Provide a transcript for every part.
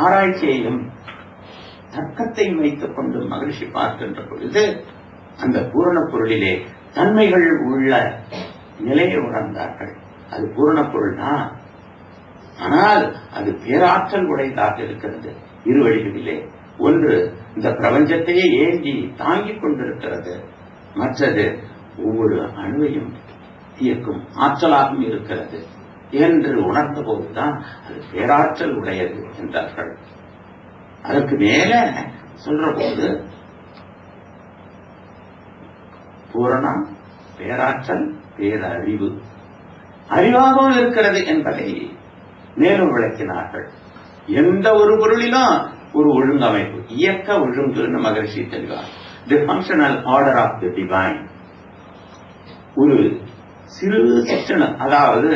ஆராய்ச்சியையும் தர்க்கத்தையும் வைத்துக் கொண்டு மகிழ்ச்சி பார்க்கின்ற பொழுது அந்த பூரண பொருளிலே தன்மைகள் உள்ள நிலையை உணர்ந்தார்கள். அது பூரண பொருள் தான், ஆனால் அது பேராற்றல் உடையதாக இருக்கிறது. இரு வழிகளிலே, ஒன்று இந்த பிரபஞ்சத்தையே ஏந்தி தாங்கிக் கொண்டிருக்கிறது, மற்றது ஒவ்வொரு அணுவையும் இயக்கும் ஆற்றலாகவும் இருக்கிறது என்று உணர்ந்த போதுதான் அது பேராற்றல் உடையது என்றார்கள். அதற்கு மேல சொல்ற போது பூரணம், பேராற்றல், பேரறிவு, அறிவாகவும் இருக்கிறது என்பதை மேலும் விளக்கினார்கள். எந்த ஒரு பொருளிலும் ஒரு ஒழுங்கமைப்பு, இயக்க ஒழுங்கு மகரிஷி தெளிவார். The functional order of the divine. ஒரு சிறு சிஸ்டம், அதாவது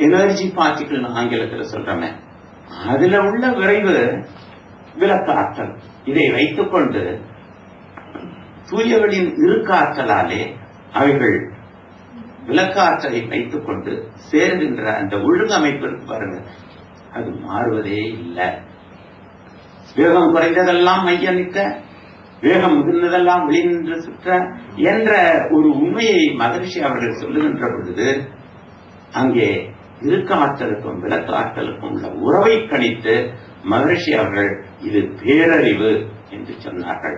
எனர்ஜி பார்ட்டிகிள் ஆங்கிலத்தில் சொல்றமே, அதுல உள்ள விரைவு விளக்காற்றல், இதை வைத்துக் கொண்டு சூரியவெளியின் இருக்காற்றலாலே அவைகள் விளக்காற்றலை வைத்துக் கொண்டு சேர்கின்ற அந்த ஒழுங்கமைப்பு இருக்கு பாருங்க, அது மாறுவதே இல்லை. வேகம் குறைந்ததெல்லாம் மைய நிற்க, வேகம் மிகுந்ததெல்லாம் வெளிநின்று சுற்ற என்ற ஒரு உண்மையை மகரிஷி அவர்கள் சொல்லுகின்ற பொழுது அங்கே இருக்க ஆற்றலுக்கும் விளக்கு ஆற்றலுக்கும் உள்ள உறவை கணித்து மகரிஷி அவர்கள் இது பேரறிவு என்று சொன்னார்கள்.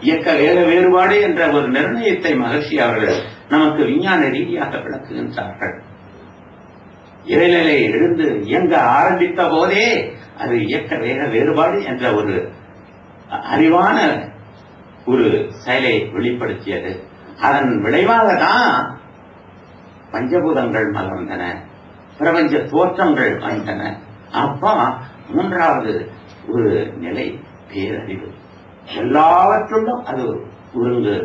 இயக்க வேக வேறுபாடு என்ற ஒரு நிர்ணயத்தை மகரிஷி அவர்கள் நமக்கு விஞ்ஞான ரீதியாக விளக்குகின்றார்கள். இறைநிலை எழுந்து இயங்க ஆரம்பித்த போதே அது இயக்க வேக வேறுபாடு என்ற ஒரு அறிவான ஒரு செயலை வெளிப்படுத்தியது. அதன் விளைவாக தான் பஞ்சபூதங்கள் மலர்ந்தன, பிரபஞ்ச தோற்றங்கள் வாய்ந்தன. அப்பா மூன்றாவது ஒரு நிலை பேரறிவு. எல்லாவற்றுள்ளும் அது ஒருங்கு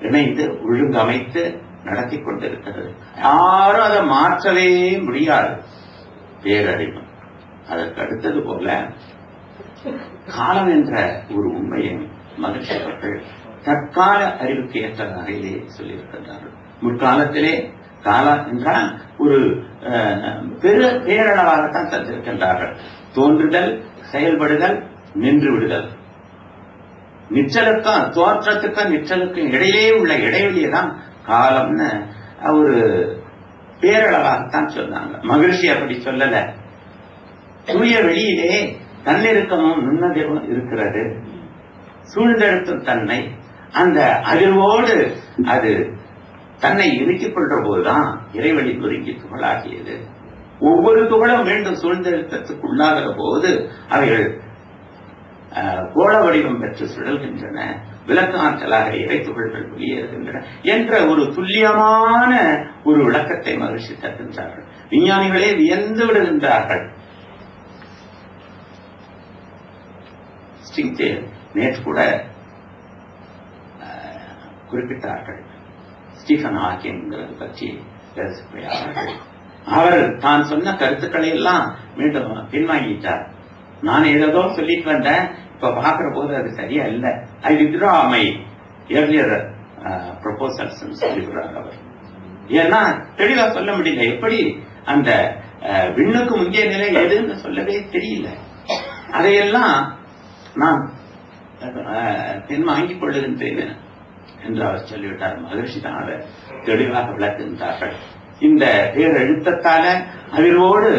இணைந்து ஒழுங்கமைத்து நடத்தி கொண்டிருக்கிறது. யாரும் அதை மாற்றவே முடியாது. பேரறிவு. அதற்கு அடுத்தது போல காலம் என்ற ஒரு உண்மையை மகிழ்ச்சி அவர்கள் தற்கால அறிவுக்கு ஏற்ற வகையிலே சொல்லியிருக்கின்றார்கள். முற்காலத்திலே காலம் என்றால் ஒரு பேரளவாகத்தான் தந்திருக்கின்றார்கள். தோன்றுதல், செயல்படுதல், நின்று விடுதல். நிச்சலுக்கும் தோற்றத்துக்கும் நிச்சலுக்கும் இடையிலே உள்ள இடைவெளியை தான் காலம்னு ஒரு பேரளவாகத்தான் சொன்னாங்க. மகிழ்ச்சி அப்படி சொல்லல. சூரிய வெளியிலே தன்னிருக்கமும் நுண்ணதிர்வும் இருக்கிறது. சூழ்ந்தெழுத்தும் தன்மை அந்த அதிர்வோடு அது தன்னை இறுக்கிக் கொள்ற போதுதான் இறைவழி நொறுங்கி துகளாகியது. ஒவ்வொரு துகளும் மீண்டும் சூழ்ந்தெழுத்தத்துக்கு உள்ளாகிற போது அவைகள் கோள வடிவம் பெற்று சுழல்கின்றன, விளக்கு ஆற்றலாக இறை துகள்கள் வெளியேறுகின்றன என்ற ஒரு துல்லியமான ஒரு விளக்கத்தை மகிழ்ச்சி தருகின்றார்கள். விஞ்ஞானிகளே வியந்து விடுகின்றார்கள். நேற்று கூட குறிப்பிட்டார்கள் ஸ்டீஃபன் ஹாக்கிங்கிறது பற்றி பேசுகிறார்கள். அவர் தான் சொன்ன கருத்துக்களை எல்லாம் மீண்டும் பின்வாங்கிட்டார். நான் ஏதோ சொல்லிட்டு வந்தேன், இப்ப பாக்குற போது அது சரியா இல்லை, ஐ வித்ரா மை ஏர்லியர் ப்ரொபோசல்ஸ் சொல்லிவிடுறார் அவர். ஏன்னா தெளிவா சொல்ல முடியல. எப்படி அந்த விண்ணுக்கு முந்தைய நிலை எதுன்னு சொல்லவே தெரியல. அதையெல்லாம் நான் பின்வாங்கிக் கொள்ளுகின்றேன் என்று அவர் சொல்லிவிட்டார். மகிழ்ச்சி தான் அதை தெளிவாக விளக்குகின்றார்கள். இந்த பேரெழுத்தால அதிர்வோடு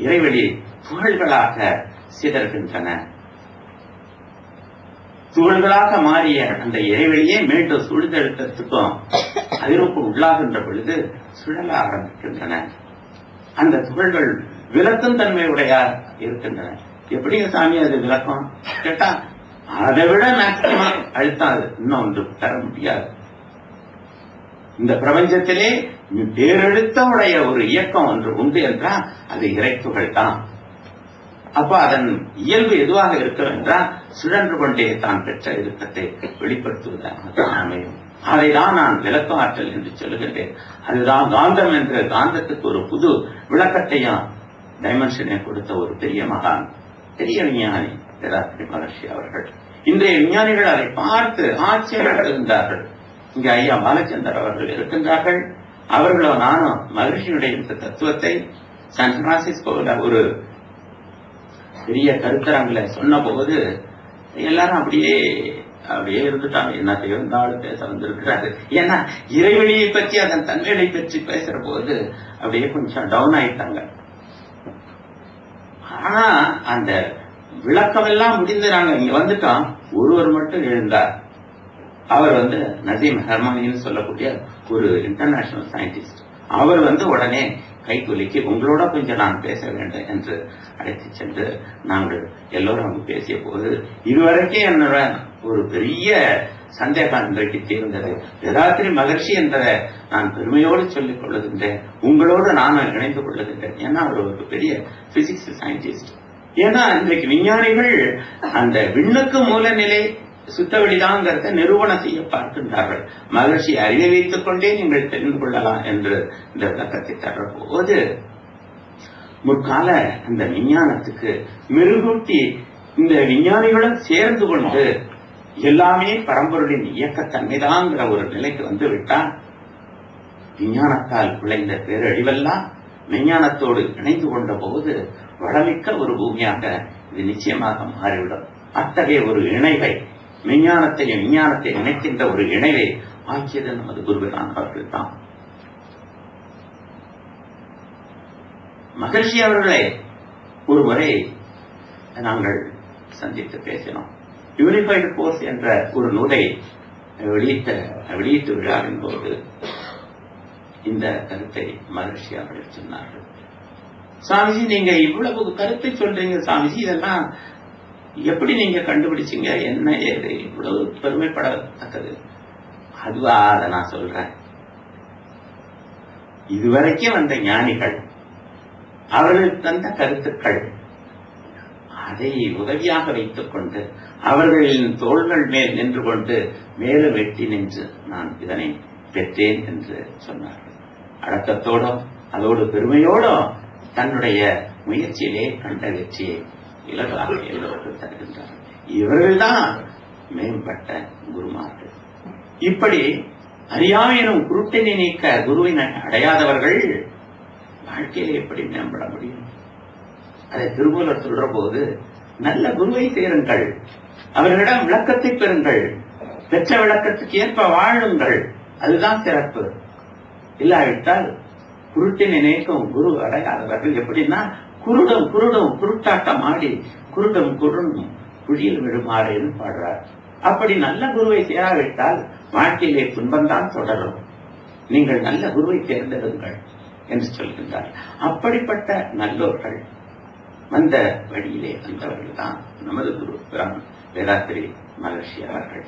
இறைவெளி துகள்களாக சிதறுகின்றன. துகள்களாக மாறிய அந்த இறைவெளியே மீண்டும் சுழ்ந்தெழுத்தத்துக்கும் அதிர்வுக்கும் உள்ளாகின்ற பொழுது சுழல ஆரம்பிக்கின்றன. அந்த துகள்கள் விளக்கும் தன்மையுடைய இருக்கின்றன. எப்படிங்க சாமி அது விளக்கம் கேட்டா, அதை விட மேக்சிமம் அழுத்தாது இன்னும் ஒன்று தர முடியாது. இந்த பிரபஞ்சத்திலே பேரெழுத்தமுடைய ஒரு இயக்கம் ஒன்று உண்டு என்றால் அது இறைத்துகள் தான். அப்ப அதன் இயல்பு எதுவாக இருக்கும் என்றால் சுழன்று கொண்டே தான் பெற்ற இறுக்கத்தை வெளிப்படுத்துவதாக அமையும். அதைதான் நான் விளக்க ஆற்றல் என்று சொல்லுகின்றேன். அதுதான் காந்தம் என்று காந்தத்துக்கு ஒரு புது விளக்கத்தையும் டைமென்ஷனை கொடுத்த ஒரு பெரிய மகான், பெரிய விஞ்ஞானி பேராசிரியர் மகர்ஷி அவர்கள். இன்றைய விஞ்ஞானிகள் அதை பார்த்து ஆச்சரியப்படுகின்றார்கள். இங்கே ஐயா பாலச்சந்தர் அவர்கள் இருக்கின்றார்கள். அவர்களோ நானும் மகர்ஷியுடைய இந்த தத்துவத்தை சான் பிரான்சிஸ்கோவில் ஒரு பெரிய கருத்தரங்களை சொன்ன போது எல்லாரும் அப்படியே இருந்துட்டாங்க. என்னத்தை இருந்தாலும் பேச வந்திருக்கிறாரு. ஏன்னா இறைவழியை பற்றி அதன் தன்மைகளை பற்றி பேசுற போது அப்படியே கொஞ்சம் டவுன் ஆயிட்டாங்க. ஆனா அந்த விளக்கம் எல்லாம் முடிந்து நாங்க இங்க வந்துட்டோம். ஒருவர் மட்டும் எழுந்தார். அவர் நசீம் ஹர்மானின்னு சொல்லக்கூடிய ஒரு இன்டர்நேஷனல் சயின்டிஸ்ட். அவர் உடனே கைக்குலுக்கி உங்களோட கொஞ்சம் நான் பேச வேண்டும் என்று அழைத்து சென்று நாங்கள் எல்லோரும் அங்கு பேசிய போது இதுவரைக்கும் என்னோட ஒரு பெரிய சந்தேகம் இன்றைக்கு தீர்ந்தது. வேதாத்ரி மகர்ஷி என்பதை நான் பெருமையோடு சொல்லிக் கொள்ளுகின்றேன். உங்களோடு நானும் இணைந்து கொள்ளுகின்றேன். ஏன்னா அவர் ஒரு பெரிய பிசிக்ஸ் சயின்டிஸ்ட். ஏன்னா இன்றைக்கு விஞ்ஞானிகள் அந்த விண்ணுக்கு மூலநிலை சுத்தவெளிதாங்கிறத நிரூபணம் செய்ய பார்க்கின்றார்கள். மகிழ்ச்சி அறிவை வைத்துக் கொண்டே நீங்கள் தெரிந்து கொள்ளலாம் என்று இந்த விளக்கத்தை தர போது முற்கால அந்த விஞ்ஞானத்துக்கு மெருகூட்டி இந்த விஞ்ஞானிகளும் சேர்ந்து கொண்டு எல்லாமே பரம்பொருளின் இயக்கத்தன்மைதாங்கிற ஒரு நிலைக்கு விட்டால் விஞ்ஞானத்தால் விளைந்த பேரழிவெல்லாம் விஞ்ஞானத்தோடு இணைந்து கொண்ட போது வளமிக்க ஒரு பூமியாக இது நிச்சயமாக மாறிவிடும். அத்தகைய ஒரு இணைவை விஞ்ஞானத்தை இணைக்கின்ற ஒரு இணைவை ஆக்கியது நமது குருபிரான் அவர்கள் தான். மகர்ஷி அவர்களை ஒரு முறை நாங்கள் சந்தித்து பேசினோம். யூனிஃபைடு கோர்ஸ் என்ற ஒரு நூலை வெளியீட்டு விழாவின் போது இந்த கருத்தை மகர்ஷி அவர்கள் சொன்னார்கள். சாமிஜி, நீங்க இவ்வளவு கருத்தை சொல்றீங்க சாமிஜி, இதெல்லாம் எப்படி நீங்க கண்டுபிடிச்சீங்க? என்ன ஏது இவ்வளவு பெருமைப்படத்தக்கது? அதுவா, அதை நான் சொல்றேன். இதுவரைக்கும் வந்த ஞானிகள் அவர்களுக்கு தந்த கருத்துக்கள் அதை உதவியாக வைத்துக் கொண்டு அவர்களின் தோள்கள் மேல் நின்று கொண்டு மேலும் வெட்டி நின்று நான் இதனை பெற்றேன் என்று சொன்னார்கள். அடக்கத்தோடும் அதோடு பெருமையோடும் தன்னுடைய முயற்சியிலே கண்ட வெற்றியை இலகாக எல்லோருக்கும் தருகின்றார்கள். இவர்கள்தான் மேம்பட்ட குருமார்கள். இப்படி அறியாமையினும் குருட்டினை நீக்க குருவினை அடையாதவர்கள் வாழ்க்கையில எப்படி மேம்பட முடியும்? அதை திருமூலர் சொல்ற போது நல்ல குருவை சேருங்கள், அவர்களிடம் விளக்கத்தை பெறுங்கள், பெற்ற விளக்கத்துக்கு ஏற்ப வாழுங்கள், அதுதான் சிறப்பு. இல்லாவிட்டால் குருட்டினை நீக்கும் குரு அடையாதவர்கள் எப்படின்னா குருடும் குருட்டாட்டம் ஆடி குருடும் குழியில் விழுமாறேன்னு பாடுறார். அப்படி நல்ல குருவை சேராவிட்டால் வாழ்க்கையிலே துன்பம்தான் தொடரும். நீங்கள் நல்ல குருவை தேர்ந்தெடுங்கள் என்று சொல்கின்றார். அப்படிப்பட்ட நல்லோர்கள் வந்த வழியிலே வந்தவர்கள் தான் நமது குரு வேதாத்ரி மகர்ஷி அவர்கள்.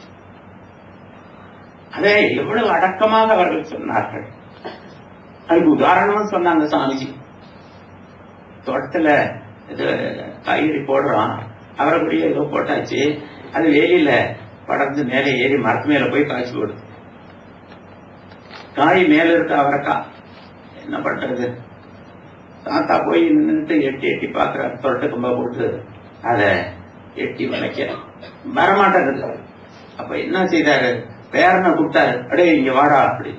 அதை எவ்வளவு அடக்கமாக அவர்கள் சொன்னார்கள். அதுக்கு உதாரணமும் சொன்னாங்க. சாமிஜி தோட்டத்துல காய்கறி போடுறோம், அவரைக்குரிய ஏதோ போட்டாச்சு, அது வேலியில படர்ந்து மேலே ஏறி மரத்து மேல போய் காய்ச்சி போடுது. காய் மேல இருக்க அவரைக்காய் என்ன பண்றது? தாத்தா போய் நின்றுட்டு எட்டி பாக்குற தொரட்டு கம்பா போட்டு அதை எட்டி வளைக்க வரமாட்டேங்குது. அப்ப என்ன செய்தாரு? பேரனை கூப்பிட்டாரு, அடே இங்க வாடா அப்படி.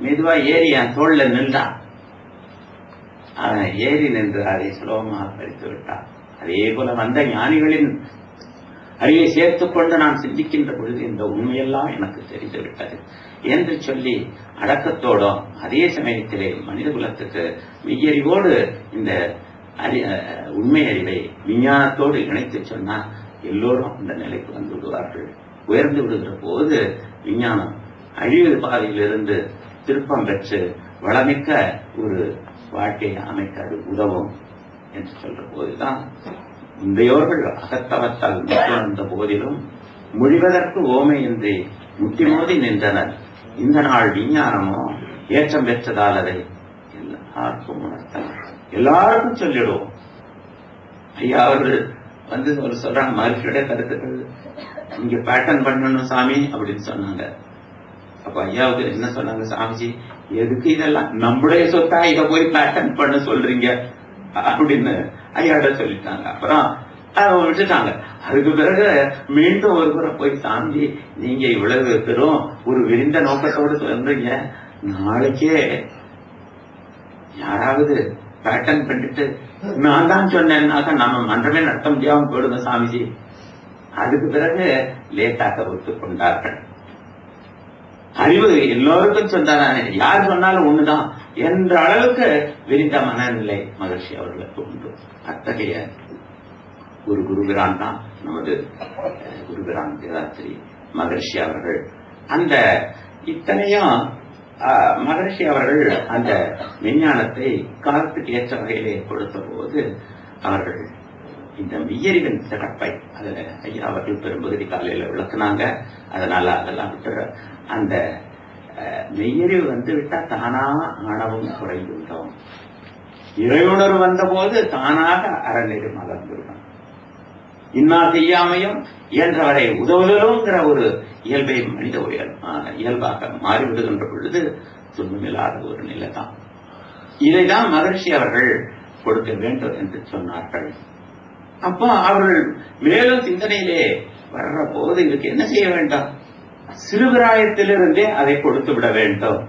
மெதுவா ஏறி என் தோல்ல நின்றான். அவன் ஏறி நின்று அதை சுலபமாக பறித்து விட்டான். அதே போல வந்த ஞானிகளின் அறிவை சேர்த்துக் கொண்டு நான் சிந்திக்கின்ற பொழுது இந்த உண்மையெல்லாம் எனக்கு தெரிந்து விட்டது என்று சொல்லி அடக்கத்தோடும் அதே சமயத்திலே மனித குலத்துக்கு மெய்யறிவோடு இந்த உண்மை அறிவை விஞ்ஞானத்தோடு இணைத்து சொன்னா எல்லோரும் அந்த நிலைக்கு வந்து விடுவார்கள். உயர்ந்து விடுகிற போது விஞ்ஞானம் அழிவு பாதையிலிருந்து திருப்பம் பெற்று வளமிக்க ஒரு வாழ்க்கையை அமைக்க அது உதவும் என்று சொல்ற போதுதான் முந்தையோர்கள் அகத்தவத்தால் முற்றுணர்ந்த போதிலும் முடிவதற்கு ஓமையின்றி முட்டிமோதி நின்றனர். இந்த நாள் விஞ்ஞானமோ ஏற்றம் பெற்றதால் அதை எல்லாருக்கும் உணர்த்தனர், எல்லாருக்கும் சொல்லிடுவோம். ஐயா அவர்கள் வந்து சொல்றாங்க, மகிழ்ச்சியோட கருத்துக்கள் இங்க பேட்டர்ன் பண்ணணும் சாமி அப்படின்னு சொன்னாங்க. அப்ப ஐயாவுக்கு என்ன சொன்னாங்க? சாமிஜி, எதுக்கு இதெல்லாம் நம்முடைய சொத்தா இதை போய் பேட்டர்ன் பண்ண சொல்றீங்க அப்படின்னு ஐயாட சொல்லிட்டாங்க. அப்புறம் விட்டுட்டாங்க. அதுக்கு பிறகு மீண்டும் ஒரு முறை போய், சாமிஜி நீங்க இவ்வளவு பெரும் ஒரு விரிந்த நோக்கத்தோடு சொல்றீங்க, நாளைக்கே யாராவது அட்டன் பண்ணிட்டு நான் தான் சொன்னேன்னாக்கா நம்ம மன்றமே நடத்த முடியாம போயிடுங்க சாமிஜி. அதுக்கு பிறகு லேட்டாக ஒத்துக்கொண்டார்கள். அறிவு எல்லோருக்கும் சொன்னானே, யார் சொன்னாலும் ஒண்ணுதான் என்ற அளவுக்கு விரிந்த மனநிலை மகர்ஷி அவர்களுக்கு உண்டு. அத்தகைய ஒரு குருபிரான் தான் நமது குருபிரான் வேதாத்திரி மகர்ஷி அவர்கள். அந்த இத்தனையும் மகர்ஷி அவர்கள் அந்த விஞ்ஞானத்தை காலத்துக்கு ஏற்ற வகையிலே கொடுத்த போது அவர்கள் இந்த மெய்யறிவின் சிறப்பை அதுல ஐயா அவர்கள் பெரும்பகுதி காலையில விளக்குனாங்க. அதனால அதெல்லாம் விட்டுற அந்த மெய்யறிவு வந்து விட்டா தானா ஆணவம் குறைந்துவிட்டோம். இறையுணர்வு வந்த போது தானாக அறநெறி மலர்ந்துவிடும். இன்னா செய்யாமையும் இயன்றவரை உதவுதலுங்கிற ஒரு இயல்பை மனித இயல்பாக மாறிவிடுகின்ற பொழுது துன்பமில்லாத ஒரு நிலை தான். இதைதான் மகர்ஷி அவர்கள் கொடுக்க வேண்டும் என்று சொன்னார்கள். அப்போ அவர்கள் மேலும் சிந்தனையிலே வர்ற போது இதுக்கு என்ன செய்ய வேண்டாம், சிறுபிராயத்திலிருந்தே அதை கொடுத்து விட வேண்டும்.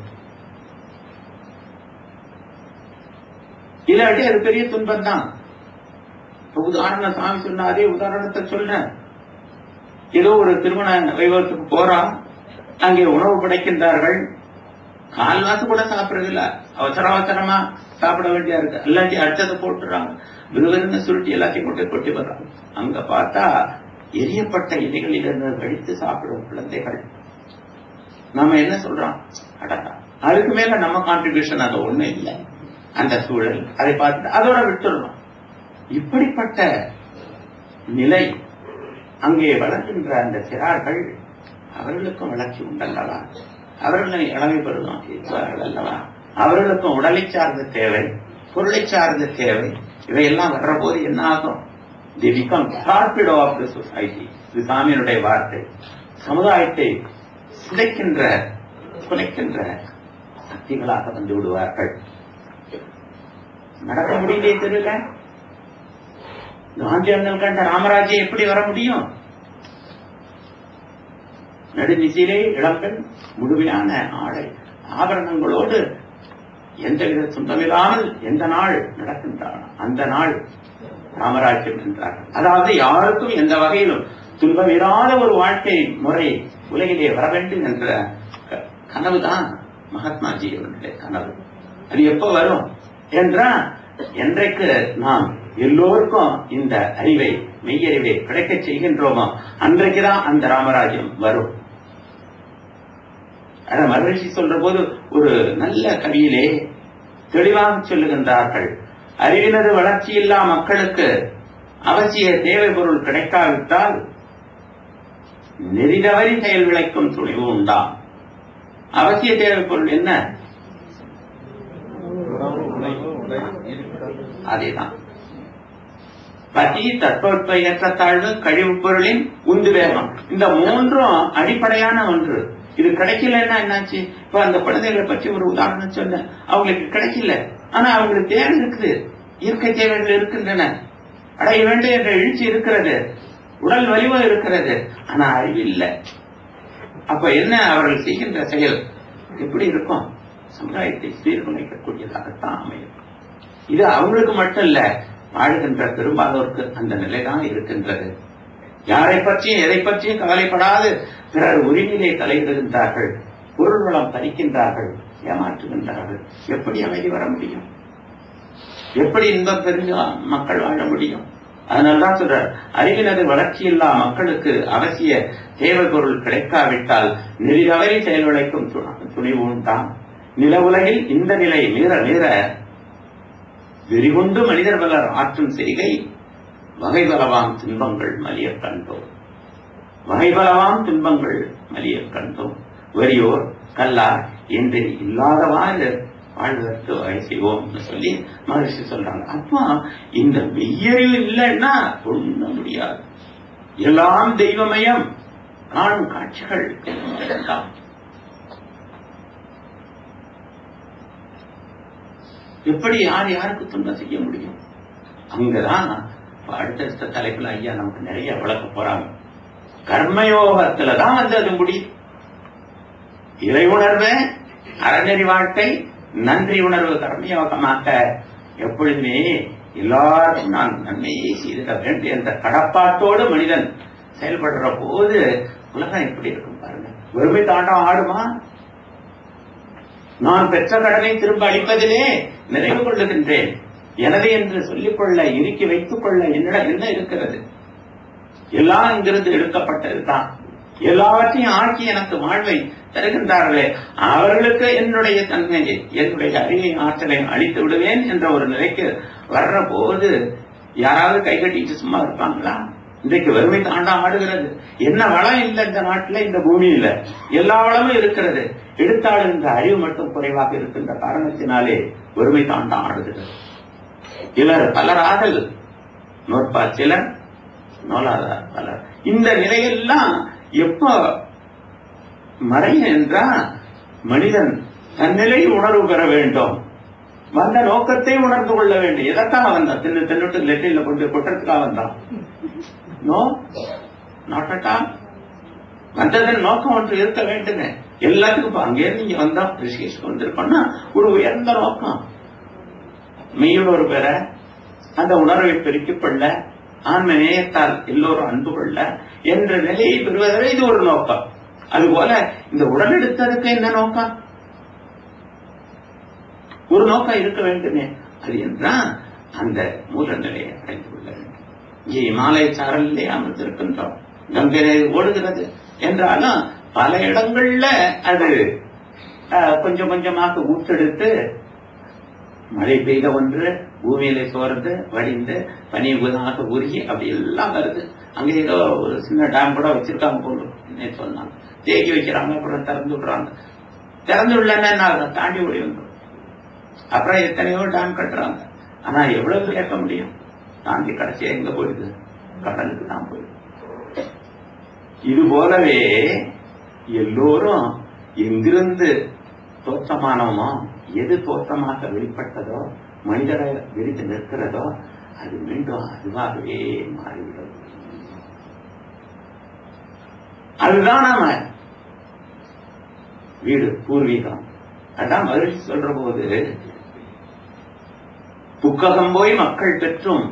இல்லாட்டி அது பெரிய துன்பம் தான். உதாரண சாமி சொன்ன அதே உதாரணத்தை சொல்றேன். ஏதோ ஒரு திருமண வைபவத்துக்கு போறான், அங்கே உணவு படைக்கின்றார்கள். கால்வாசு கூட சாப்பிடுறதில்ல, அவசரமா சாப்பிட வேண்டியா இருக்கு. எல்லாத்தையும் அடுத்ததை போட்டுறாங்க, விறுவிறுன்னு சுருட்டி எல்லாத்தையும் கொட்டி வர்றாங்க. அங்க பார்த்தா எரியப்பட்ட இலைகளிலிருந்து கழித்து சாப்பிடும் குழந்தைகள். நாம என்ன சொல்றோம், அடடா அதுக்கு மேல நம்ம கான்ட்ரிபியூஷன் அது ஒண்ணு இல்லை. அந்த சூழல் அதை பார்த்து அதோட விட்டுறோம். இப்படிப்பட்ட நிலை அங்கே வளர்கின்ற அந்த சிறார்கள் அவர்களுக்கும் வளர்ச்சி உண்டல்லவா, அவர்களை இளமை பெறுவோம் அல்லவா, அவர்களுக்கும் உடலை சார்ந்த தேவை, பொருளை சார்ந்த தேவை, இவையெல்லாம் வர்ற போது என்ன ஆகும், the become torpedo of the society. இது சாமியினுடைய வார்த்தை. சமுதாயத்தை சிதைக்கின்ற குலைக்கின்ற சக்திகளாக வந்து விடுவார்கள். நடக்க முடியலையே தெரியல. காந்தி அண்ணல் கண்ட ராமராஜ்யம் எப்படி வர முடியும்? நடுநிசையிலே இளம்பெண் முழுமையான ஆடை ஆபரணங்களோடு எந்தவித துன்பமில்லாமல் எந்த நாள் நடக்கின்றான் அந்த நாள் ராமராஜ்யம் என்றார்கள். அதாவது யாருக்கும் எந்த வகையிலும் துன்பமில்லாத ஒரு வாழ்க்கை முறை உலகிலே வர வேண்டும் என்ற கனவுதான் மகாத்மாஜியுடைய கனவு. அது எப்ப வரும் என்றால், என்றைக்கு நாம் எல்லோருக்கும் இந்த அறிவை மெய்யறிவை கிடைக்க செய்கின்றோமோ அன்றைக்குதான் அந்த ராமராஜ்யம் வரும். அத மகரிஷி சொல்ற போது ஒரு நல்ல கவியிலே தெளிவாக சொல்லுகின்றார்கள். அறிவினது வளர்ச்சி இல்லா மக்களுக்கு அவசிய தேவை பொருள் கிடைக்காவிட்டால் நெறிதவறி செயல் விளைக்கும் துணிவு உண்டா. அவசிய தேவை பொருள் என்ன? அதேதான். பசி, தட்பவெட்ப ஏற்றத்தாழ்வு, கழிவு பொருளின் உந்து வேகம், இந்த மூன்றும் அடிப்படையான ஒன்று. இது கிடைக்கலன்னா என்னாச்சு? இப்ப அந்த குழந்தைகளை பற்றி ஒரு உதாரணம் சொன்ன, அவங்களுக்கு கிடைக்கல, ஆனா அவங்களுக்கு தேவை இருக்குது, இயற்கை தேவைகள் இருக்கின்றன, அடைய வேண்டும் என்ற எழுச்சி இருக்கிறது, உடல் வலிவு இருக்கிறது, ஆனா அறிவு இல்லை. அப்ப என்ன அவர்கள் செய்கின்ற செயல் எப்படி இருக்கும்? சமுதாயத்தை சீர்குலைக்கக்கூடியதாகத்தான் அமையும். இது அவங்களுக்கு மட்டும் இல்ல, வாழ்கின்ற பெரும்பாலோருக்கு அந்த நிலைதான் இருக்கின்றது. யாரை பற்றியும் எதை பற்றியும் கவலைப்படாது பிறர் உரிமையை தலையிடுகின்றார்கள், பொருள் வளம் பறிக்கின்றார்கள், ஏமாற்றுகின்றார்கள். எப்படி அமைதி வர முடியும்? எப்படி இன்பம் பெருங்க மக்கள் வாழ முடியும்? அதனால்தான் சொல்றார், அறிவினது வளர்ச்சி இல்லா மக்களுக்கு அவசிய தேவை பொருள் கிடைக்காவிட்டால் நெறிதவறி செயல் விளைக்கும் துணிவு உண்டாம். நில உலகில் இந்த நிலை மீற மீற வெறிகொண்டு மனிதர் பலர் ஆற்றும் செய்கை வகைபலவாம் துன்பங்கள் மலிய கண்டோம். வகைபலவாம் துன்பங்கள் மலிய கண்டோம். வரியோர் கல்லார் என்று இல்லாதவாறு வாழ்வதற்கு வகை செய்வோம் சொல்லி மகரிஷி சொல்றாங்க. அப்போ இந்த மெய்யறிவு இல்லைன்னா ஒண்ண முடியாது. எல்லாம் தெய்வமயம், காணும் காட்சிகள் எல்லாம். எப்படி யார் யாருக்கு துன்பம் செய்ய முடியும்? அங்கதான் அடுத்த தலைப்புல ஐயா நமக்கு நிறைய விளக்க போறாங்க. கர்மயோகத்துலதான் வந்து அது முடியும். இறை உணர்வு, அறநெறி வாழ்க்கை, நன்றி உணர்வு கர்மயோகமாக எப்பொழுதுமே எல்லாருக்கும் நான் நன்மையை செய்திட வேண்டும் என்ற கடப்பாட்டோடு மனிதன் செயல்படுற போது உலகம் எப்படி இருக்கும் பாருங்க. வறுமை தாண்டம் ஆடுமா? நான் பெற்ற கடனை திரும்ப அளிப்பதிலே நிறைவு கொள்ளுகின்றேன். எனது என்று சொல்லிக்கொள்ள, இறுக்கி வைத்துக் கொள்ள என்னிடம் என்ன இருக்கிறது? எல்லாம் இங்கிருந்து எடுக்கப்பட்டதுதான். எல்லாவற்றையும் ஆக்கி எனக்கு வாழ்வை தருகின்றார்களே, அவர்களுக்கு என்னுடைய தன்மையை, என்னுடைய அறிவை, ஆற்றலை அளித்து விடுவேன் என்ற ஒரு நிலைக்கு வர்ற போது யாராவது கை கட்டிட்டு சும்மா இருப்பாங்களா? இன்றைக்கு வறுமை தாண்டா ஆடுகிறது. என்ன வளம் இல்லை இந்த நாட்டில், இந்த பூமியில எல்லா வளமும் இருக்கிறது. எடுத்தாலும் இந்த அறிவு மட்டும் குறைவாக இருக்கின்ற காரணத்தினாலே வறுமை தாண்டா ஆடுகிறது. பலராக நோற்பார் சிலர், நோலாதார் பலர். இந்த நிலையெல்லாம் எப்ப மறையும் என்றால் மனிதன் தன்னிலை உணர்வு பெற வேண்டும், வந்த நோக்கத்தை உணர்ந்து கொள்ள வேண்டும். எதற்காக வந்தான்? தின்னுட்டு லெட்டில கொண்டு கொட்டுறதுக்காக வந்தான்? No, not at all. வந்ததன் நோக்கம் ஒன்று இருக்க வேண்டும். எல்லாத்துக்கும் அங்கே நீங்க வந்தா ரிஷிகேஷ்க்கு வந்திருக்கோம்னா ஒரு உயர்ந்த நோக்கம், மெய்யோடு ஒரு பெற, அந்த உணர்வை பெருக்கிக் கொள்ள, ஆன்ம நேயத்தால் எல்லோரும் அன்பு கொள்ள என்ற நிலையை பெறுவதற்கு இது ஒரு நோக்கம். அதுபோல இந்த உடல் எடுத்ததுக்கு என்ன நோக்கம்? ஒரு நோக்கம் இருக்க வேண்டுமே. அது என்றால் அந்த மூல நிலையை அடைந்து கொள்ள வேண்டும். இங்கே இமாலய சாரலிலே அமர்ந்திருக்கின்றோம், கங்கை ஓடுகிறது என்றாலும் பல இடங்கள்ல அது கொஞ்சம் கொஞ்சமாக ஊற்றெடுத்து மழை பெய்த ஒன்று பூமியில சோர்ந்து வடிந்து பனி உதாக உருகி அப்படி எல்லாம் வருது. அங்க ஏதோ ஒரு சின்ன டேம் கூட வச்சிருக்காங்க போல சொன்னாங்க, தேக்கி வைக்கிறாங்க, அப்புறம் திறந்து விடுறாங்க. திறந்து விடலன்னா தாண்டி ஓடி வந்துடும். அப்புறம் எத்தனையோ டேம் கட்டுறாங்க. ஆனா எவ்வளவு கேட்க முடியும்? தாண்டி கடைசியா எங்க போயிடுது? கடலுக்கு தான் போயிடுது. இது போலவே எல்லோரும் எங்கிருந்து தோற்றமானோமோ, எது தோற்றமாக வெளிப்பட்டதோ, மனிதரை விரித்து நிற்கிறதோ, அது மீண்டும் அதுவாகவே மாறிவிடும். அதுதான் நாம வீடு, பூர்வீகம். அதான் மகிழ்ச்சி சொல்ற போது, புக்ககம் போய் மக்கள் பெற்றும்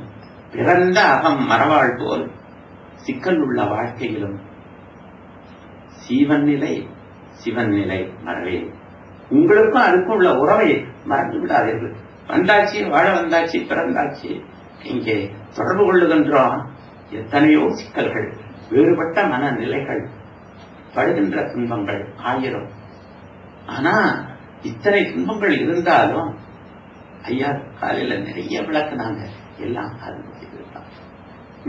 பிறந்த அகம் மறவாள் போல் சிக்கல் உள்ள வாழ்க்கையிலும் சீவன் நிலை சிவன் நிலை மறவே. உங்களுக்கும் அதுக்கும் உள்ள உறவை மறந்து விடாதீர்கள். வந்தாச்சு, வாழ வந்தாச்சு, பிறந்தாச்சு, இங்கே தொடர்பு கொள்ளுகின்றோம். எத்தனையோ சிக்கல்கள், வேறுபட்ட மனநிலைகள், படுகின்ற துன்பங்கள் ஆயிரம். ஆனா இத்தனை துன்பங்கள் இருந்தாலும் ஐயா காலையில நிறைய விளக்குனாங்க, எல்லாம் ஆரம்பிச்சுதான்.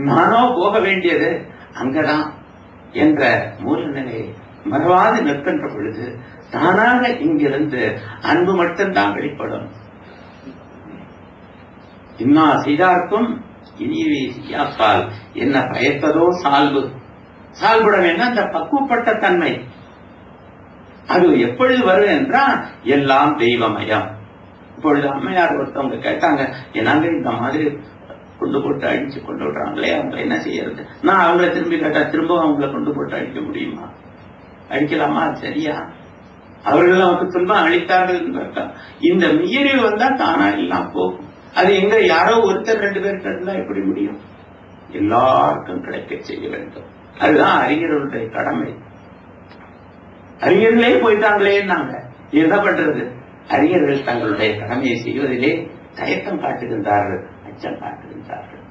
நானோ போக வேண்டியது அங்கதான் என்ற மூல நிலையை மறவாது நிற்கின்ற பொழுது தானாக இங்கிருந்து அன்பு மட்டும்தான் வெளிப்படும். இன்னா செய்தார்க்கும் இனியவே செய்யாப்பால் என்ன பயத்ததோ சால்பு. சால்புடன் என்ன? அந்த பக்குவப்பட்ட தன்மை. அது எப்பொழுது வரும் என்றால் எல்லாம் தெய்வமயம். இப்பொழுது அம்மையார் ஒருத்தவங்க கேட்டாங்க, என்னாங்க இந்த மாதிரி கொண்டு போட்டு அழிச்சு கொண்டு விடுறாங்களே, அவங்க என்ன செய்யறது? நான் அவங்கள திரும்பி கேட்டா திரும்ப அவங்களை கொண்டு போட்டு அழிக்க முடியுமா? அழிக்கலாமா? சரியா? அவர்கள் நமக்கு துன்பம் அளித்தார்கள். இந்த மீறி வந்தா தானா எல்லாம் போகும். அது எங்க யாரோ ஒருத்தர் ரெண்டு பேருக்கு இருந்தா எப்படி முடியும்? எல்லாருக்கும் கிடைக்க செய்ய வேண்டும். அதுதான் அறிஞர்களுடைய கடமை. அறிஞர்களே போயிட்டாங்களே நாங்க என்ன பண்றது? அறிஞர்கள் தங்களுடைய கடமையை செய்வதிலே தயக்கம் காட்டுகின்றார்கள், அச்சம் காட்டுகின்றார்கள்.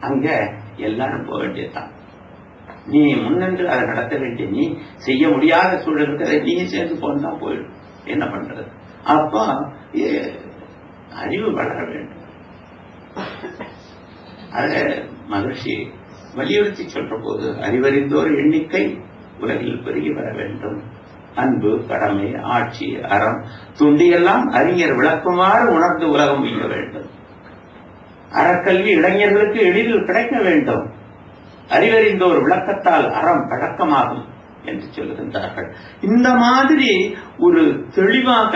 அங்க எல்லாரும் போக வேண்டியதுதான். நீ முன்னின்று அதை நடத்த வேண்டிய, நீ செய்ய முடியாத சூழல் இருக்கிறத நீ சேர்ந்து போனா போயிடும். என்ன பண்றது? அப்போ அறிவு வளர வேண்டும். அத மகிழ்ச்சி வலியுறுத்தி சொல்ற போது, அறிவறிந்தோர் எண்ணிக்கை உலகில் பெருகி வர வேண்டும். அன்பு, கடமை, ஆட்சி, அறம் துண்டியெல்லாம் அறிஞர் விளக்குமாறு உணர்ந்து உலகம் உய்ய வேண்டும். அறக்கல்வி இளைஞர்களுக்கு எளிதில் கிடைக்க வேண்டும். அறிவறிந்தோர் விளக்கத்தால் அறம் பழக்கமாகும் என்று சொல்லுகின்றார்கள். இந்த மாதிரி ஒரு தெளிவாக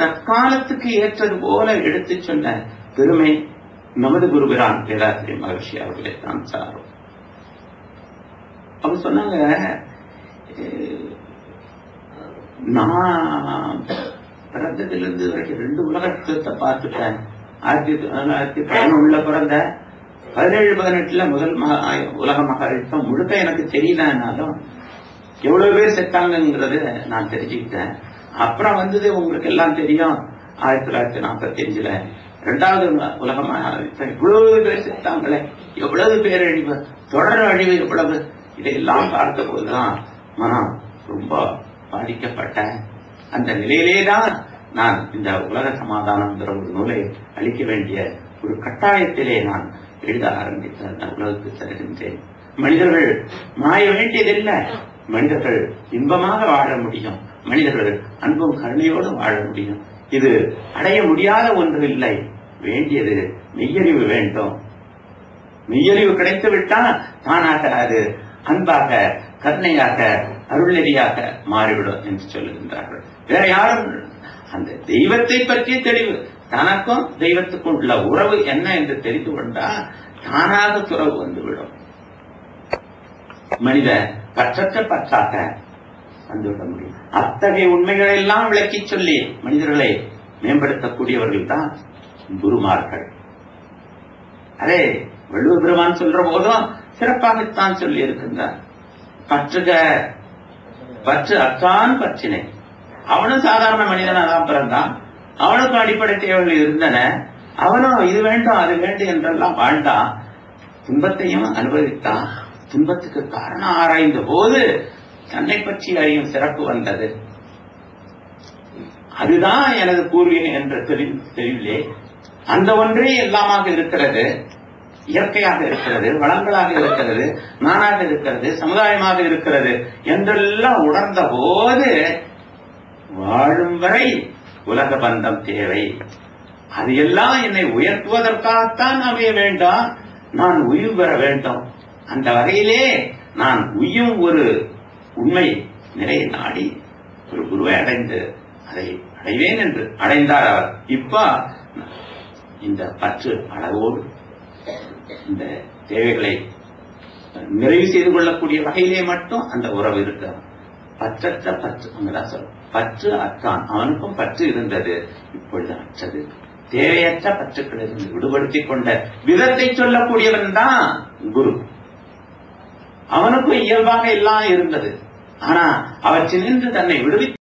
தற்காலத்துக்கு ஏற்றது போல எடுத்து சொன்ன பெருமை நமது குருபிரான் வேதாத்திரி மகிழ்ச்சி அவர்களே தான் சாரும். அவங்க சொன்னாங்க, நான் பிறந்ததிலிருந்து வரைக்கும் 2 உலகத்தை பார்த்துட்டேன். 1911 பிறந்த 17-18 முதல் உலக மகாயுத்தம் முழுக்க எனக்கு தெரியலனாலும் எவ்வளவு பேர் செத்தாங்கிறது நான் தெரிஞ்சுக்கிட்டேன். அப்புறம் வந்தது உங்களுக்கு எல்லாம் தெரியும். 1945 2வது உலக மகாயுத்தம் இவ்வளவு பேர் செத்தாங்களே, எவ்வளவு பேரழிவு, தொடர் அழிவு எவ்வளவு, இதையெல்லாம் பார்த்த போதுதான் மனம் ரொம்ப பாதிக்கப்பட்ட அந்த நிலையிலேதான் நான் இந்த உலக சமாதானம் ஒரு நூலை அளிக்க வேண்டிய ஒரு கட்டாயத்திலே நான் எழுத ஆரம்பித்த அந்த உலகத்துக்கு தருகின்றேன். மனிதர்கள் மாய வேண்டியதில்லை, மனிதர்கள் இன்பமாக வாழ முடியும், மனிதர்கள் அன்பும் கருணையோடு வாழ முடியும். இது அடைய முடியாத ஒன்று இல்லை. வேண்டியது மெய்யறிவு வேண்டும். மெய்யறிவு கிடைத்து விட்டால் தானாக அது அன்பாக கருணையாக அருள்நெறியாக மாறிவிடும் என்று சொல்லுகின்றார்கள். வேற யாரும் அந்த தெய்வத்தை பற்றிய தெளிவு, தனக்கும் தெய்வத்துக்கும் உள்ள உறவு என்ன என்று தெரிந்து கொண்டால் தானாக துறவு வந்துவிடும். மனித பற்றற்ற பற்றாக வந்துவிட முடியும். அத்தகைய உண்மைகளை எல்லாம் விளக்கி சொல்லி மனிதர்களை மேம்படுத்தக்கூடியவர்கள் தான் குருமார்கள். அதே வள்ளுவர் பெருமான் சொல்ற போதும் சிறப்பாகத்தான் சொல்லி இருக்கின்றார். பற்றுக பற்று அற்றான் பற்றினை. அவனும் சாதாரண மனிதனாதான் பிறந்தான், அவனுக்கும் அடிப்படை தேவைகள் இருந்தன, அவனும் இது வேண்டும் அது வேண்டும் என்றெல்லாம் வாழ்ந்தான், துன்பத்தையும் அனுபவித்தான். துன்பத்துக்கு காரணம் ஆராய்ந்த போது தன்னை பற்றி அறியும் சிறப்பு வந்தது. அதுதான் எனது பூர்வீகம் என்ற தெளிவிலே அந்த ஒன்றே எல்லாமாக இருக்கிறது, இயற்கையாக இருக்கிறது, வளங்களாக இருக்கிறது, நானாக இருக்கிறது, சமுதாயமாக இருக்கிறது என்றெல்லாம் உணர்ந்த போது வாழும் வரை உலக பந்தம் தேவை. அது எல்லாம் என்னை உயர்த்துவதற்காகத்தான் அமைய வேண்டாம், நான் உயிர் பெற வேண்டும். அந்த வகையிலே நான் உய்யும் ஒரு உண்மை நிலையை நாடி ஒரு குருவை அடைந்து அதை அடைவேன் என்று அடைந்தார் அவர். இப்ப இந்த பற்று அளவோடு இந்த தேவைகளை நிறைவு செய்து கொள்ளக்கூடிய வகையிலே மட்டும் அந்த உறவு இருக்க. பற்றற்ற பற்று அங்கதான் சொல்லும். பற்று அற்றான், அவனுக்கும் பற்று இருந்தது, இப்பொழுது அற்றது. தேவையற்ற பற்றுக்களை விடுபடுத்திக் கொண்ட விதத்தை சொல்லக்கூடியவன் தான் குரு. அவனுக்கும் இயல்பாக எல்லாம் இருந்தது, ஆனா அவற்றினின்று தன்னை விடுவித்து